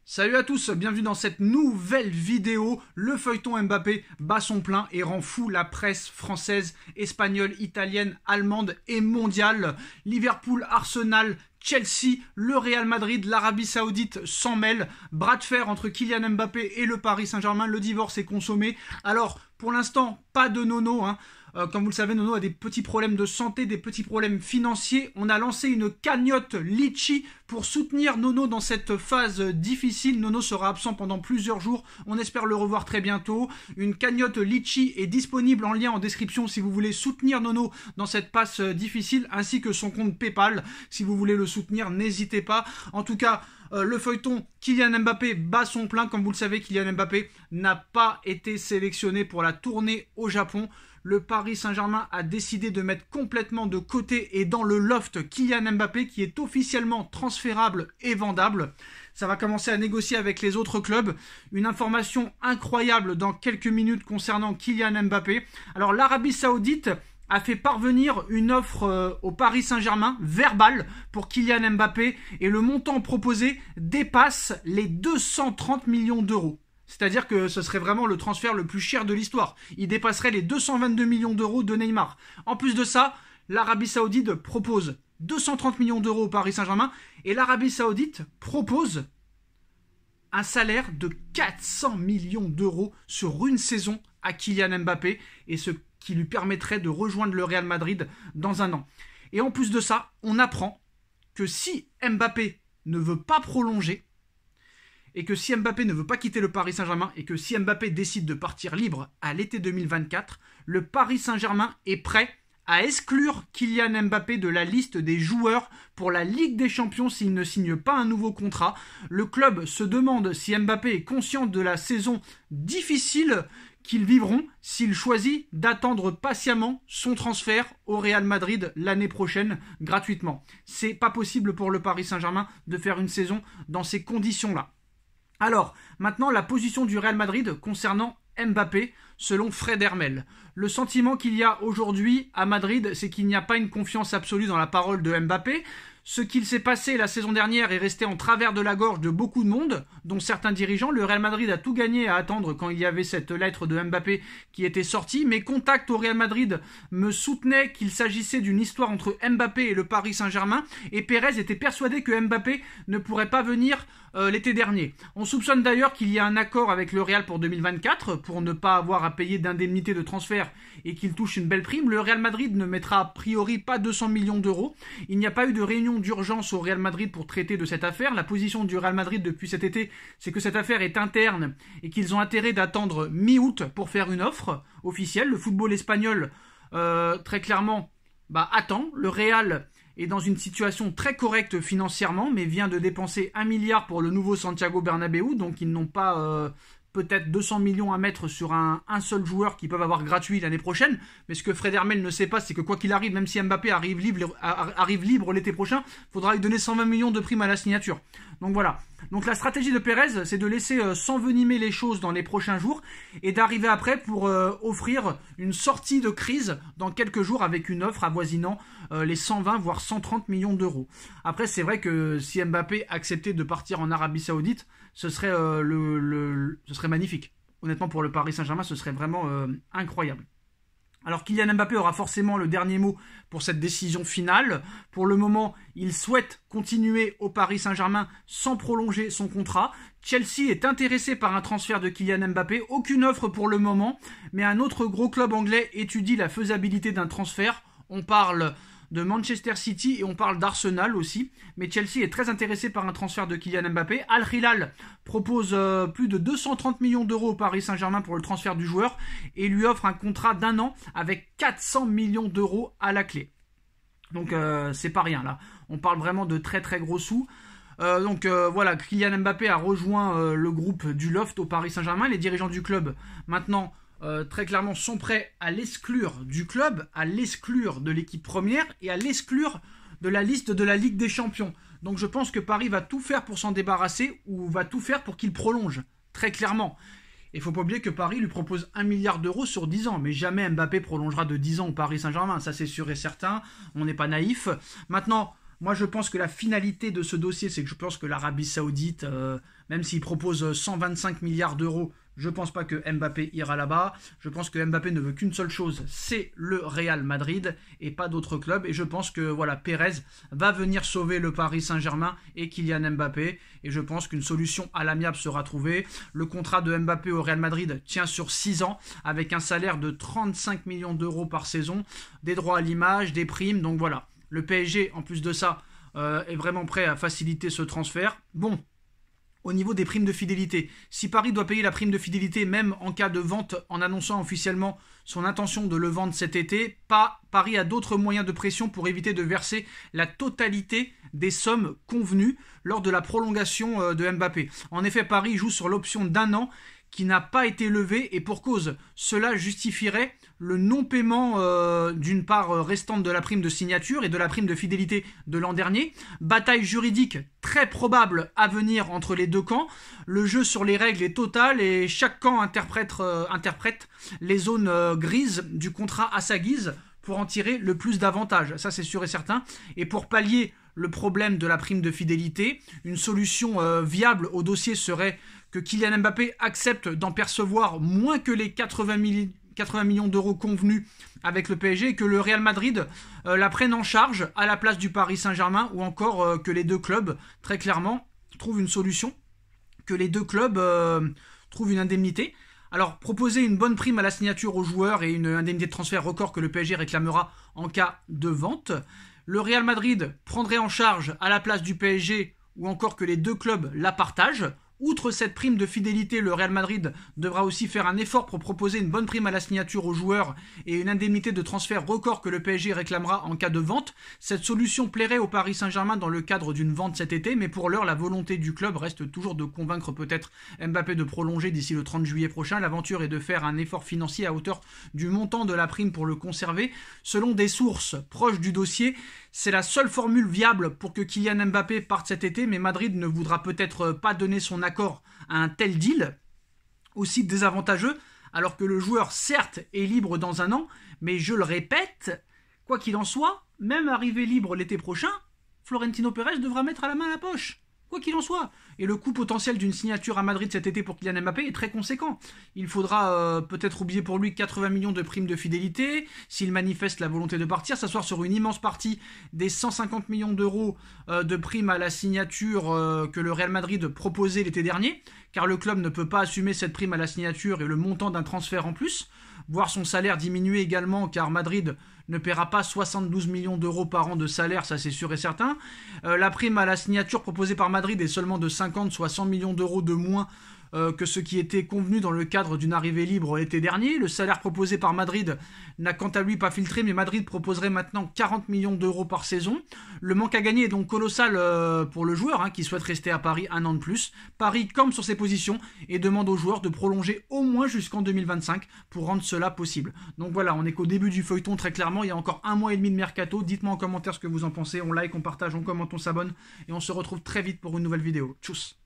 Salut à tous, bienvenue dans cette nouvelle vidéo. Le feuilleton Mbappé bat son plein et rend fou la presse française, espagnole, italienne, allemande et mondiale. Liverpool, Arsenal, Chelsea, le Real Madrid, l'Arabie Saoudite s'en mêlent. Bras de fer entre Kylian Mbappé et le Paris Saint-Germain. Le divorce est consommé. Alors, pour l'instant, pas de Nono, comme vous le savez, Nono a des petits problèmes de santé, des petits problèmes financiers. On a lancé une cagnotte Litchi pour soutenir Nono dans cette phase difficile. Nono sera absent pendant plusieurs jours. On espère le revoir très bientôt. Une cagnotte Litchi est disponible en lien en description si vous voulez soutenir Nono dans cette passe difficile, ainsi que son compte PayPal. Si vous voulez le soutenir, n'hésitez pas. En tout cas, le feuilleton Kylian Mbappé bat son plein. Comme vous le savez, Kylian Mbappé n'a pas été sélectionné pour la tournée au Japon. Le Paris Saint-Germain a décidé de mettre complètement de côté et dans le loft Kylian Mbappé qui est officiellement transférable et vendable. Ça va commencer à négocier avec les autres clubs. Une information incroyable dans quelques minutes concernant Kylian Mbappé. Alors l'Arabie Saoudite a fait parvenir une offre au Paris Saint-Germain, verbale, pour Kylian Mbappé, et le montant proposé dépasse les 230 millions d'euros. C'est-à-dire que ce serait vraiment le transfert le plus cher de l'histoire. Il dépasserait les 222 millions d'euros de Neymar. En plus de ça, l'Arabie Saoudite propose 230 millions d'euros au Paris Saint-Germain, et l'Arabie Saoudite propose un salaire de 400 millions d'euros sur une saison à Kylian Mbappé, et ce qui lui permettrait de rejoindre le Real Madrid dans un an. Et en plus de ça, on apprend que si Mbappé ne veut pas prolonger, et que si Mbappé ne veut pas quitter le Paris Saint-Germain, et que si Mbappé décide de partir libre à l'été 2024, le Paris Saint-Germain est prêt à exclure Kylian Mbappé de la liste des joueurs pour la Ligue des Champions s'il ne signe pas un nouveau contrat. Le club se demande si Mbappé est conscient de la saison difficile qu'ils vivront s'il choisit d'attendre patiemment son transfert au Real Madrid l'année prochaine gratuitement. C'est pas possible pour le Paris Saint-Germain de faire une saison dans ces conditions-là. Alors, maintenant, la position du Real Madrid concernant Mbappé, selon Fred Hermel. Le sentiment qu'il y a aujourd'hui à Madrid, c'est qu'il n'y a pas une confiance absolue dans la parole de Mbappé. Ce qu'il s'est passé la saison dernière est resté en travers de la gorge de beaucoup de monde, dont certains dirigeants. Le Real Madrid a tout gagné à attendre quand il y avait cette lettre de Mbappé qui était sortie. Mes contacts au Real Madrid me soutenaient qu'il s'agissait d'une histoire entre Mbappé et le Paris Saint-Germain. Et Pérez était persuadé que Mbappé ne pourrait pas venir l'été dernier. On soupçonne d'ailleurs qu'il y a un accord avec le Real pour 2024 pour ne pas avoir à payer d'indemnité de transfert et qu'il touche une belle prime. Le Real Madrid ne mettra a priori pas 200 millions d'euros. Il n'y a pas eu de réunion d'urgence au Real Madrid pour traiter de cette affaire. La position du Real Madrid depuis cet été, c'est que cette affaire est interne et qu'ils ont intérêt d'attendre mi-août pour faire une offre officielle. Le football espagnol, très clairement, attend. Le Real est dans une situation très correcte financièrement, mais vient de dépenser 1 milliard pour le nouveau Santiago Bernabéu, donc ils n'ont pas peut-être 200 millions à mettre sur un seul joueur qu'ils peuvent avoir gratuit l'année prochaine. Mais ce que Fred Hermel ne sait pas, c'est que quoi qu'il arrive, même si Mbappé arrive libre l'été prochain, il faudra lui donner 120 millions de primes à la signature. Donc voilà. Donc la stratégie de Pérez, c'est de laisser s'envenimer les choses dans les prochains jours et d'arriver après pour offrir une sortie de crise dans quelques jours avec une offre avoisinant les 120 voire 130 millions d'euros. Après, c'est vrai que si Mbappé acceptait de partir en Arabie Saoudite, ce serait magnifique. Honnêtement, pour le Paris Saint-Germain, ce serait vraiment incroyable. Alors Kylian Mbappé aura forcément le dernier mot pour cette décision finale. Pour le moment, il souhaite continuer au Paris Saint-Germain sans prolonger son contrat. Chelsea est intéressé par un transfert de Kylian Mbappé. Aucune offre pour le moment, mais un autre gros club anglais étudie la faisabilité d'un transfert. On parle de Manchester City et on parle d'Arsenal aussi, mais Chelsea est très intéressé par un transfert de Kylian Mbappé. Al Hilal propose plus de 230 millions d'euros au Paris Saint-Germain pour le transfert du joueur et lui offre un contrat d'1 an avec 400 millions d'euros à la clé. Donc c'est pas rien là, on parle vraiment de très très gros sous. Voilà, Kylian Mbappé a rejoint le groupe du Loft au Paris Saint-Germain. Les dirigeants du club maintenant très clairement sont prêts à l'exclure du club, à l'exclure de l'équipe première et à l'exclure de la liste de la Ligue des Champions. Donc je pense que Paris va tout faire pour s'en débarrasser ou va tout faire pour qu'il prolonge, très clairement. Il ne faut pas oublier que Paris lui propose 1 milliard d'euros sur 10 ans, mais jamais Mbappé prolongera de 10 ans au Paris Saint-Germain, ça c'est sûr et certain, on n'est pas naïf. Maintenant, Moi, je pense que la finalité de ce dossier, c'est que je pense que l'Arabie Saoudite, même s'il propose 125 milliards d'euros, je ne pense pas que Mbappé ira là-bas. Je pense que Mbappé ne veut qu'une seule chose, c'est le Real Madrid et pas d'autres clubs. Et je pense que voilà, Pérez va venir sauver le Paris Saint-Germain et Kylian Mbappé. Et je pense qu'une solution à l'amiable sera trouvée. Le contrat de Mbappé au Real Madrid tient sur 6 ans avec un salaire de 35 millions d'euros par saison, des droits à l'image, des primes. Donc voilà, le PSG, en plus de ça, est vraiment prêt à faciliter ce transfert. Bon. Au niveau des primes de fidélité, si Paris doit payer la prime de fidélité, même en cas de vente en annonçant officiellement son intention de le vendre cet été, Paris a d'autres moyens de pression pour éviter de verser la totalité des sommes convenues lors de la prolongation de Mbappé. En effet, Paris joue sur l'option d'1 an qui n'a pas été levée et pour cause. Cela justifierait le non-paiement d'une part restante de la prime de signature et de la prime de fidélité de l'an dernier. Bataille juridique très probable à venir entre les deux camps. Le jeu sur les règles est total et chaque camp interprète les zones grises du contrat à sa guise pour en tirer le plus d'avantages. Ça, c'est sûr et certain. Et pour pallier le problème de la prime de fidélité, une solution viable au dossier serait que Kylian Mbappé accepte d'en percevoir moins que les 80 millions d'euros convenus avec le PSG et que le Real Madrid la prenne en charge à la place du Paris Saint-Germain ou encore que les deux clubs, très clairement, trouvent une solution, que les deux clubs trouvent une indemnité. Alors, proposer une bonne prime à la signature aux joueurs et une indemnité de transfert record que le PSG réclamera en cas de vente. Le Real Madrid prendrait en charge à la place du PSG ou encore que les deux clubs la partagent. Outre cette prime de fidélité, le Real Madrid devra aussi faire un effort pour proposer une bonne prime à la signature aux joueurs et une indemnité de transfert record que le PSG réclamera en cas de vente. Cette solution plairait au Paris Saint-Germain dans le cadre d'une vente cet été, mais pour l'heure, la volonté du club reste toujours de convaincre peut-être Mbappé de prolonger d'ici le 30 juillet prochain. L'aventure est de faire un effort financier à hauteur du montant de la prime pour le conserver. Selon des sources proches du dossier, c'est la seule formule viable pour que Kylian Mbappé parte cet été, mais Madrid ne voudra peut-être pas donner son accord à un tel deal, aussi désavantageux, alors que le joueur, certes, est libre dans 1 an, mais je le répète, quoi qu'il en soit, même arrivé libre l'été prochain, Florentino Pérez devra mettre à la main à la poche. Quoi qu'il en soit. Et le coût potentiel d'une signature à Madrid cet été pour Kylian Mbappé est très conséquent. Il faudra peut-être oublier pour lui 80 millions de primes de fidélité, s'il manifeste la volonté de partir, s'asseoir sur une immense partie des 150 millions d'euros de primes à la signature que le Real Madrid proposait l'été dernier, car le club ne peut pas assumer cette prime à la signature et le montant d'un transfert en plus, voir son salaire diminuer également, car Madrid ne paiera pas 72 millions d'euros par an de salaire, ça c'est sûr et certain. La prime à la signature proposée par Madrid est seulement de 50 soit 100 millions d'euros de moins que ce qui était convenu dans le cadre d'une arrivée libre l'été dernier. Le salaire proposé par Madrid n'a quant à lui pas filtré, mais Madrid proposerait maintenant 40 millions d'euros par saison. Le manque à gagner est donc colossal pour le joueur qui souhaite rester à Paris 1 an de plus. Paris campe sur ses positions et demande aux joueurs de prolonger au moins jusqu'en 2025 pour rendre cela possible. Donc voilà, on est qu'au début du feuilleton très clairement, il y a encore 1 mois et demi de mercato. Dites-moi en commentaire ce que vous en pensez, on like, on partage, on commente, on s'abonne et on se retrouve très vite pour une nouvelle vidéo. Tchuss.